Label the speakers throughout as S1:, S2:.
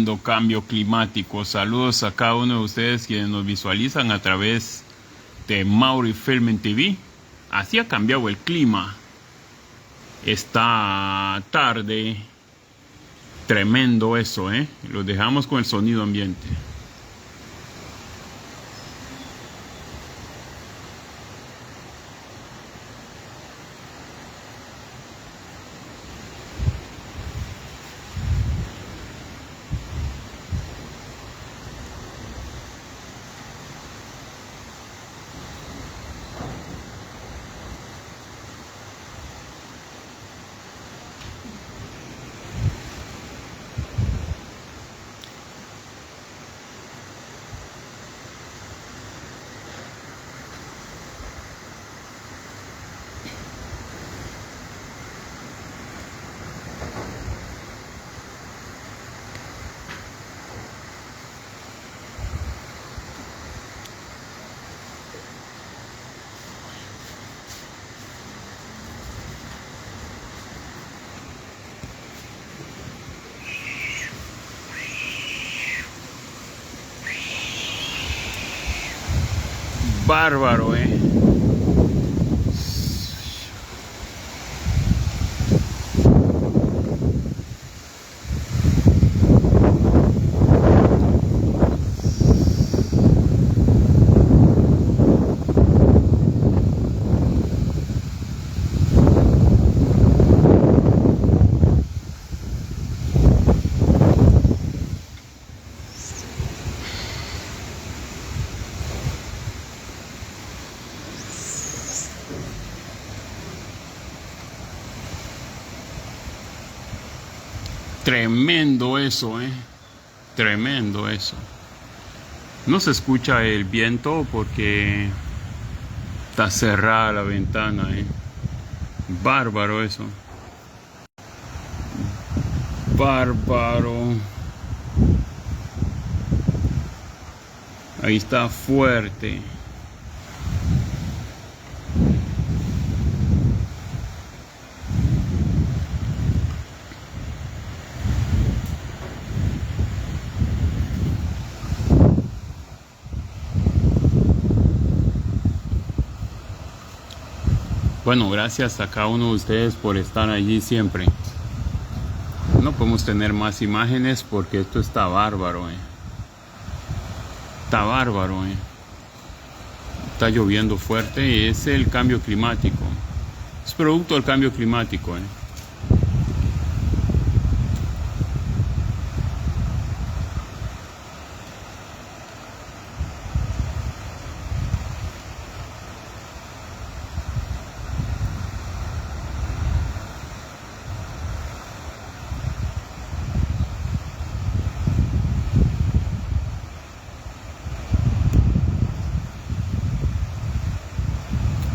S1: Tremendo cambio climático. Saludos a cada uno de ustedes quienes nos visualizan a través de Mauri Filming TV. Así ha cambiado el clima esta tarde. Tremendo eso, ¿eh? Los dejamos con el sonido ambiente. Bárbaro, ¿eh? Tremendo eso, tremendo eso. No se escucha el viento porque está cerrada la ventana, Bárbaro eso. Bárbaro. Ahí está fuerte. Bueno, gracias a cada uno de ustedes por estar allí siempre. No podemos tener más imágenes porque esto está bárbaro, Está bárbaro, Está lloviendo fuerte y es el cambio climático. Es producto del cambio climático,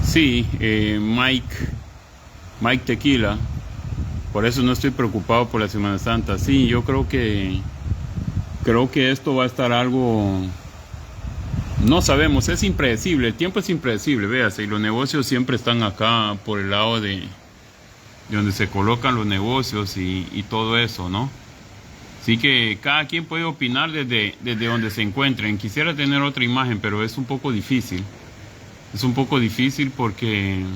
S1: Sí, Mike Tequila. Por eso no estoy preocupado por la Semana Santa. Sí, yo creo que esto va a estar algo. No sabemos, es impredecible. El tiempo es impredecible, véase. Y los negocios siempre están acá por el lado de donde se colocan los negocios y todo eso, ¿no? Así que cada quien puede opinar desde donde se encuentren. Quisiera tener otra imagen, pero es un poco difícil. Es un poco difícil porque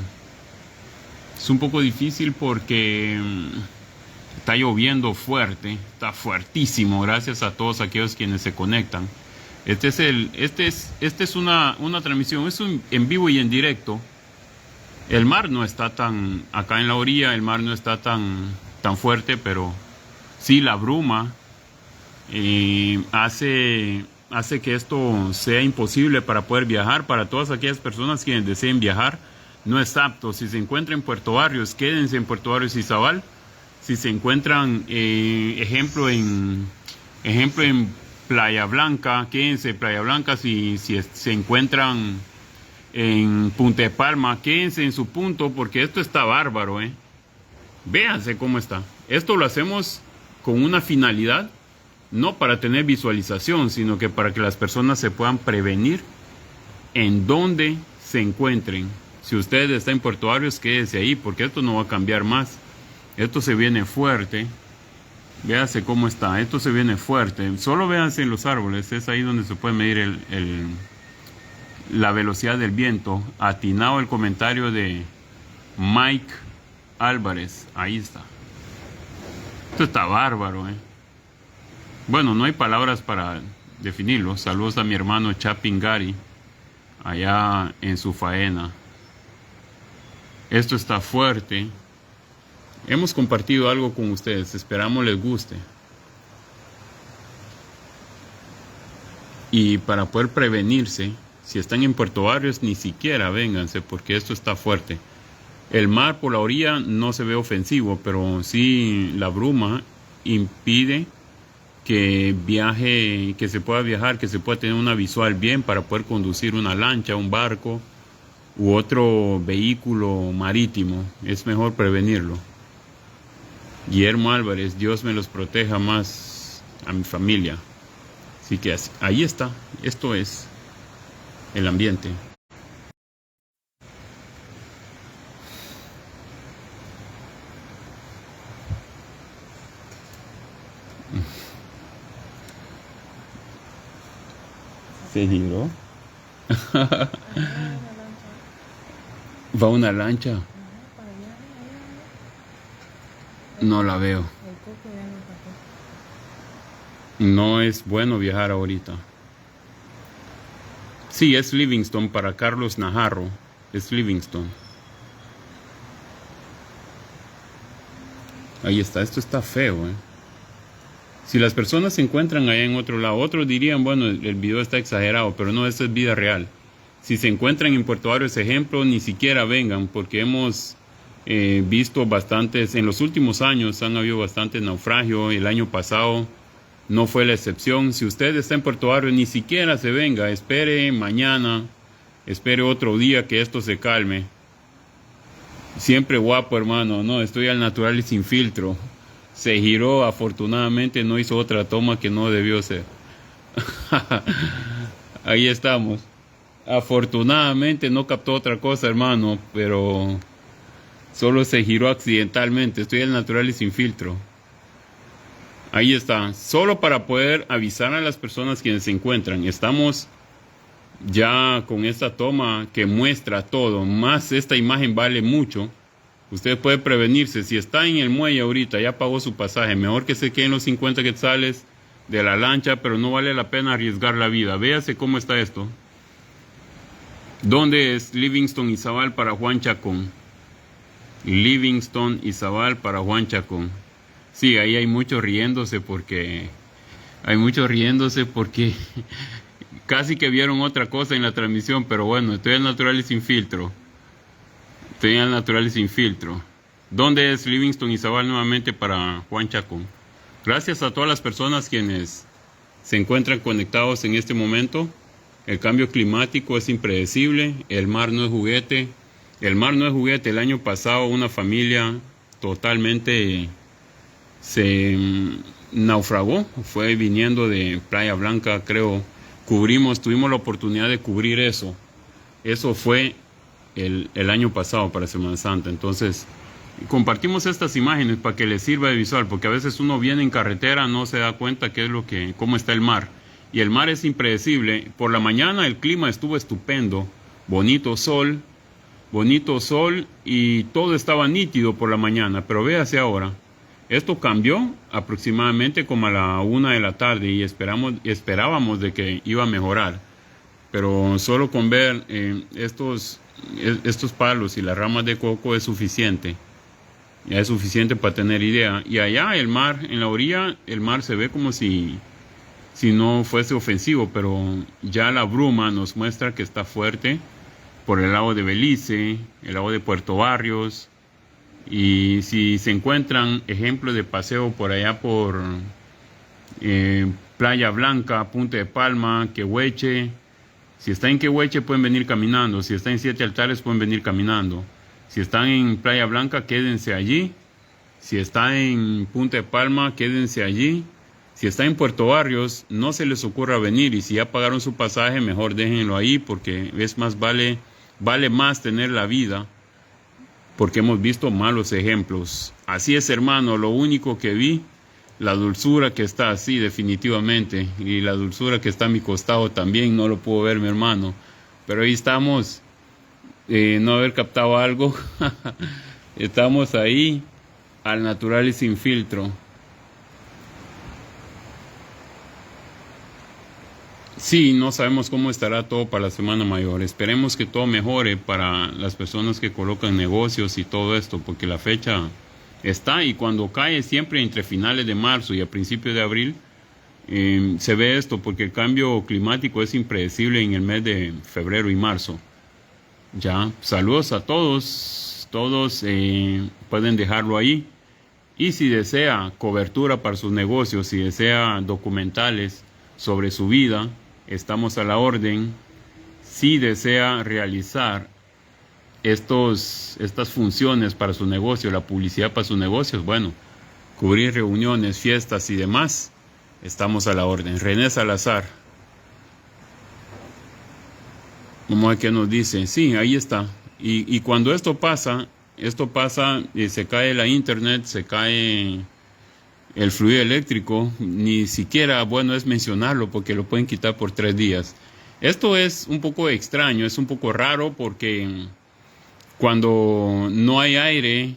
S1: está lloviendo fuerte, está fuertísimo. Gracias a todos aquellos quienes se conectan. Este es una transmisión, es en vivo y en directo. El mar no está acá en la orilla, el mar no está tan fuerte, pero sí la bruma hace que esto sea imposible para poder viajar. Para todas aquellas personas quienes deseen viajar, no es apto. Si se encuentran en Puerto Barrios, quédense en Puerto Barrios y Zabal. Si se encuentran, ejemplo en Playa Blanca, quédense en Playa Blanca. Si se encuentran en Punta de Palma, quédense en su punto, porque esto está bárbaro, Véanse cómo está. Esto lo hacemos con una finalidad, no para tener visualización, sino que para que las personas se puedan prevenir en donde se encuentren. Si ustedes están en Puerto Barrios, quédese ahí, porque esto no va a cambiar más. Esto se viene fuerte Véase cómo está. Esto se viene fuerte. Solo véanse en los árboles. Es ahí donde se puede medir la velocidad del viento. Atinado el comentario de Mike Álvarez. Ahí está. Esto está bárbaro, ¿eh? Bueno, no hay palabras para definirlo. Saludos a mi hermano Chapingari, allá en su faena. Esto está fuerte. Hemos compartido algo con ustedes. Esperamos les guste. Y para poder prevenirse, si están en Puerto Barrios, ni siquiera vénganse, porque esto está fuerte. El mar por la orilla no se ve ofensivo, pero sí la bruma impide que viaje, que se pueda viajar, que se pueda tener una visual bien para poder conducir una lancha, un barco u otro vehículo marítimo. Es mejor prevenirlo. Guillermo Álvarez, Dios me los proteja más a mi familia. Así que ahí está, esto es el ambiente. Se giró. Va una lancha. No la veo. No es bueno viajar ahorita. Sí, es Livingston para Carlos Najarro. Es Livingston. Ahí está, esto está feo, ¿eh? Si las personas se encuentran allá en otro lado, otros dirían, bueno, el video está exagerado, pero no, esto es vida real. Si se encuentran en Puerto Barrios, ejemplo, ni siquiera vengan, porque hemos visto bastantes, en los últimos años han habido bastantes naufragios, el año pasado no fue la excepción. Si usted está en Puerto Barrios, ni siquiera se venga, espere mañana, espere otro día que esto se calme. Siempre guapo, hermano, no, estoy al natural y sin filtro. Se giró, afortunadamente no hizo otra toma que no debió ser. Ahí estamos. Afortunadamente no captó otra cosa, hermano, pero solo se giró accidentalmente. Estoy al natural y sin filtro. Ahí está. Solo para poder avisar a las personas quienes se encuentran. Estamos ya con esta toma que muestra todo. Más esta imagen vale mucho. Usted puede prevenirse. Si está en el muelle ahorita, ya pagó su pasaje. Mejor que se queden los 50 quetzales de la lancha, pero no vale la pena arriesgar la vida. Véase cómo está esto. ¿Dónde es Livingston y Zabal para Juan Chacón? Livingston y Zabal para Juan Chacón. Sí, ahí hay muchos riéndose porque... casi que vieron otra cosa en la transmisión, pero bueno, estoy al natural y sin filtro. Estoy al natural y sin filtro. ¿Dónde es Livingston y Zabal nuevamente para Juan Chacón? Gracias a todas las personas quienes se encuentran conectados en este momento. El cambio climático es impredecible. El mar no es juguete. El mar no es juguete. El año pasado una familia totalmente se naufragó. Fue viniendo de Playa Blanca, creo. Tuvimos la oportunidad de cubrir eso. Eso fue el año pasado para Semana Santa. Entonces compartimos estas imágenes para que les sirva de visual, porque a veces uno viene en carretera, no se da cuenta cómo está el mar, y el mar es impredecible. Por la mañana el clima estuvo estupendo, bonito sol y todo estaba nítido por la mañana, pero véase ahora, esto cambió aproximadamente como a la 1 de la tarde y esperábamos de que iba a mejorar, pero solo con ver estos palos y las ramas de coco es suficiente. Ya es suficiente para tener idea. Y allá el mar, en la orilla, el mar se ve como si no fuese ofensivo, pero ya la bruma nos muestra que está fuerte por el lado de Belice, el lado de Puerto Barrios. Y si se encuentran ejemplos de paseo por allá por Playa Blanca, Punta de Palma, Quehueche, si está en Quehueche pueden venir caminando, si está en Siete Altares pueden venir caminando. Si están en Playa Blanca, quédense allí. Si está en Punta de Palma, quédense allí. Si está en Puerto Barrios, no se les ocurra venir. Y si ya pagaron su pasaje, mejor déjenlo ahí, porque vale más tener la vida, porque hemos visto malos ejemplos. Así es, hermano, lo único que vi La dulzura que está así, definitivamente. Y la dulzura que está a mi costado también, no lo puedo ver, mi hermano. Pero ahí estamos, no haber captado algo. Estamos ahí, al natural y sin filtro. Sí, no sabemos cómo estará todo para la Semana Mayor. Esperemos que todo mejore para las personas que colocan negocios y todo esto, porque la fecha está y cuando cae siempre entre finales de marzo y a principios de abril se ve esto, porque el cambio climático es impredecible en el mes de febrero y marzo. Ya, saludos a todos, todos pueden dejarlo ahí. Y si desea cobertura para sus negocios, si desea documentales sobre su vida, estamos a la orden. Si desea realizar estas funciones para su negocio, la publicidad para sus negocios, bueno, cubrir reuniones, fiestas y demás, estamos a la orden. René Salazar, vamos a ver qué nos dice. Sí, ahí está. Y cuando esto pasa, se cae la internet, se cae el fluido eléctrico, ni siquiera bueno es mencionarlo porque lo pueden quitar por 3 días. Esto es un poco extraño, es un poco raro porque cuando no hay aire,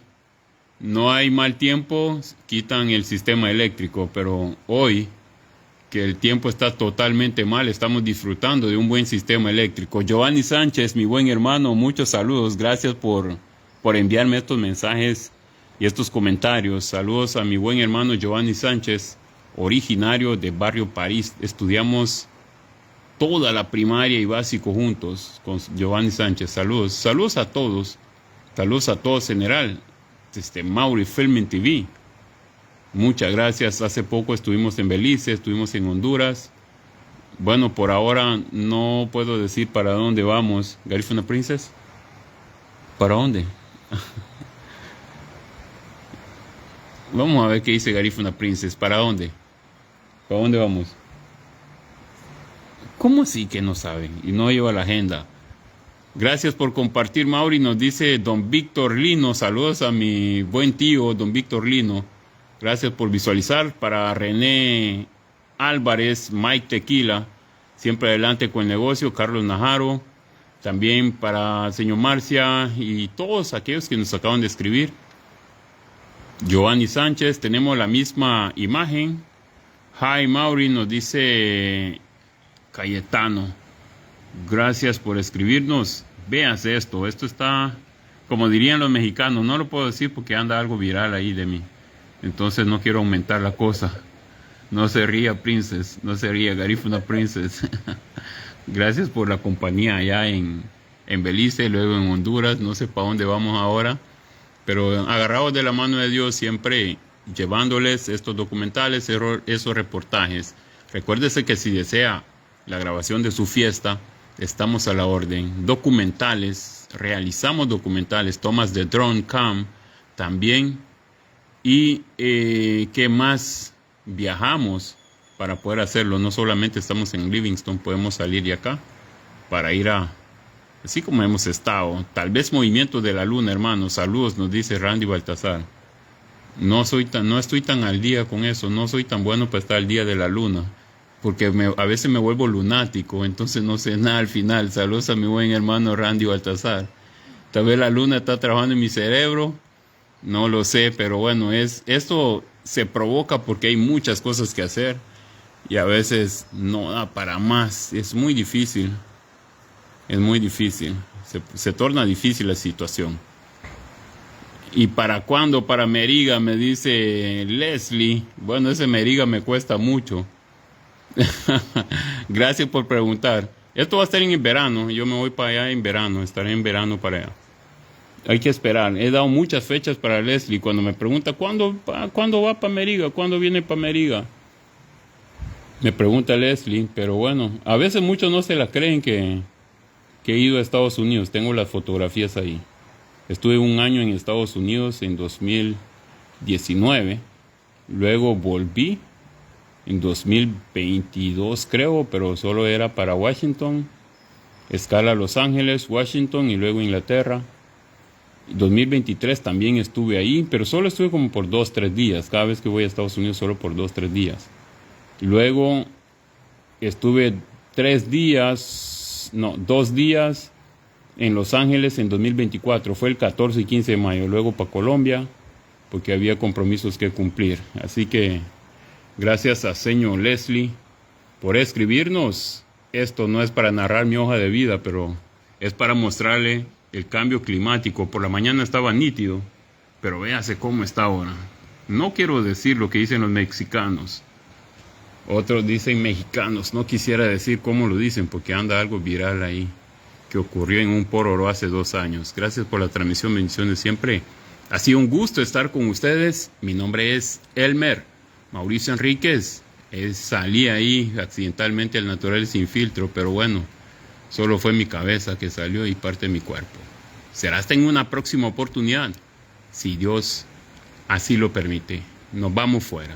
S1: no hay mal tiempo, quitan el sistema eléctrico, pero hoy que el tiempo está totalmente mal, estamos disfrutando de un buen sistema eléctrico. Giovanni Sánchez, mi buen hermano, muchos saludos, gracias por enviarme estos mensajes y estos comentarios. Saludos a mi buen hermano Giovanni Sánchez, originario de Barrio París. Estudiamos toda la primaria y básico juntos con Giovanni Sánchez. Saludos, saludos a todos general. Mauri Filming TV. Muchas gracias. Hace poco estuvimos en Belice, estuvimos en Honduras. Bueno, por ahora no puedo decir para dónde vamos. Garifuna Princess, ¿para dónde? Vamos a ver qué dice Garifuna Princess. ¿Para dónde? ¿Para dónde vamos? ¿Cómo así que no saben? Y no lleva la agenda. Gracias por compartir, Mauri. Nos dice don Víctor Lino. Saludos a mi buen tío, don Víctor Lino. Gracias por visualizar. Para René Álvarez, Mike Tequila, siempre adelante con el negocio. Carlos Najaro. También para señor Marcia y todos aquellos que nos acaban de escribir. Giovanni Sánchez, tenemos la misma imagen. Hi Mauri, nos dice Cayetano. Gracias por escribirnos. Véanse esto está, como dirían los mexicanos, no lo puedo decir porque anda algo viral ahí de mí. Entonces no quiero aumentar la cosa. No se ría, Princess, no se ría, Garifuna Princess. Gracias por la compañía allá en Belice, luego en Honduras, no sé para dónde vamos ahora. Pero agarrados de la mano de Dios, siempre llevándoles estos documentales, esos reportajes. Recuérdese que si desea la grabación de su fiesta, estamos a la orden. Documentales, realizamos documentales, tomas de drone cam también. Y ¿qué más? Viajamos para poder hacerlo. No solamente estamos en Livingston, podemos salir de acá para ir así como hemos estado. Tal vez movimientos de la luna, hermanos. Saludos, nos dice Randy Baltazar. No estoy tan al día con eso. No soy tan bueno para estar al día de la luna. Porque a veces me vuelvo lunático. Entonces no sé nada al final. Saludos a mi buen hermano Randy Baltazar. Tal vez la luna está trabajando en mi cerebro. No lo sé, pero bueno, esto se provoca porque hay muchas cosas que hacer. Y a veces no da para más. Es muy difícil. Es muy difícil, se torna difícil la situación. ¿Y para cuándo? Para Meriga, me dice Leslie. Bueno, ese Meriga me cuesta mucho. Gracias por preguntar. Esto va a estar en verano, yo me voy para allá en verano, estaré en verano para allá. Hay que esperar, he dado muchas fechas para Leslie. Cuando me pregunta, ¿cuándo va para Meriga? ¿Cuándo viene para Meriga? Me pregunta Leslie, pero bueno, a veces muchos no se la creen que he ido a Estados Unidos. Tengo las fotografías ahí. Estuve 1 año en Estados Unidos en 2019. Luego volví en 2022 creo, pero solo era para Washington. Escala Los Ángeles, Washington y luego Inglaterra. 2023 también estuve ahí, pero solo estuve como por 2, 3 días. Cada vez que voy a Estados Unidos solo por 2, 3 días. Luego estuve 2 días en Los Ángeles en 2024. Fue el 14 y 15 de mayo. Luego para Colombia, porque había compromisos que cumplir. Así que gracias a señor Leslie por escribirnos. Esto no es para narrar mi hoja de vida, pero es para mostrarle el cambio climático. Por la mañana estaba nítido, pero véase cómo está ahora. No quiero decir lo que dicen los mexicanos. Otros dicen mexicanos. No quisiera decir cómo lo dicen, porque anda algo viral ahí que ocurrió en un Pororo hace 2 años. Gracias por la transmisión, bendiciones siempre. Ha sido un gusto estar con ustedes. Mi nombre es Elmer Mauricio Enríquez. Salí ahí accidentalmente al Natural Sin Filtro, pero bueno, solo fue mi cabeza que salió y parte de mi cuerpo. Será hasta en una próxima oportunidad, si Dios así lo permite. Nos vamos fuera.